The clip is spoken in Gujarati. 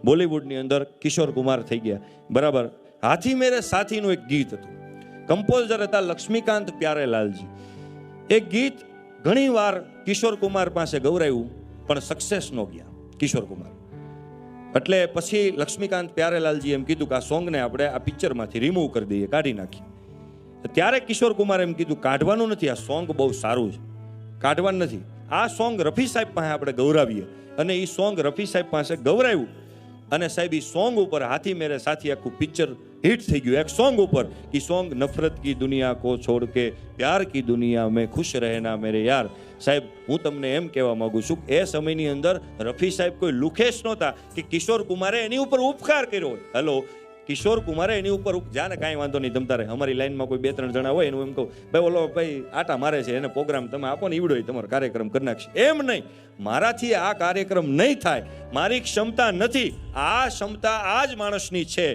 બોલિવૂડની અંદર કિશોર કુમાર થઈ ગયા, બરાબર. હાથી મેરે સાથીનું એક ગીત હતું, કમ્પોઝર હતા લક્ષ્મીકાંત પ્યારેલાલજી. એ ગીત ઘણીવાર કિશોર કુમાર પાસે ગૌરાયું પણ સક્સેસ ન ગયા કિશોર કુમાર. એટલે પછી લક્ષ્મીકાંત પ્યારેલાલજી એમ કીધું કે આ સોંગને આપણે આ પિક્ચરમાંથી રિમૂવ કરી દઈએ, કાઢી નાખીએ. ત્યારે કિશોર કુમારે એમ કીધું કાઢવાનું નથી, આ સોંગ બહુ સારું છે, કાઢવાનું નથી. આ સોંગ રફી સાહેબ પાસે આપણે ગૌરાવીએ. અને એ સોંગ રફી સાહેબ પાસે ગૌરાવ્યું અને સાહેબ એ સોંગ ઉપર હાથી મેરે સાથી આખું પિક્ચર હિટ થઈ ગયું. એક સોંગ ઉપર એ સોંગ નફરત કી દુનિયા કો છોડ કે પ્યાર કી દુનિયા મેં ખુશ રહેના મેરે યાર. સાહેબ હું તમને એમ કહેવા માંગુ છું એ સમયની અંદર રફી સાહેબ કોઈ લુખેશ નહોતા કે કિશોર કુમારે એની ઉપર ઉપકાર કર્યો હોય. હેલો, કિશોર કુમારે એની ઉપર જાને કાંઈ વાંધો નહીં, તમતારે અમારી લાઈનમાં કોઈ 2-3 જણા હોય એનું એમ કહું ભાઈ ઓલો ભાઈ આટા મારે છે, એને પ્રોગ્રામ તમે આપો ને, ઈવડો તમારો કાર્યક્રમ કરી નાખશે. એમ નહીં, મારાથી આ કાર્યક્રમ નહીં થાય, મારી ક્ષમતા નથી, આ ક્ષમતા આ જ માણસની છે.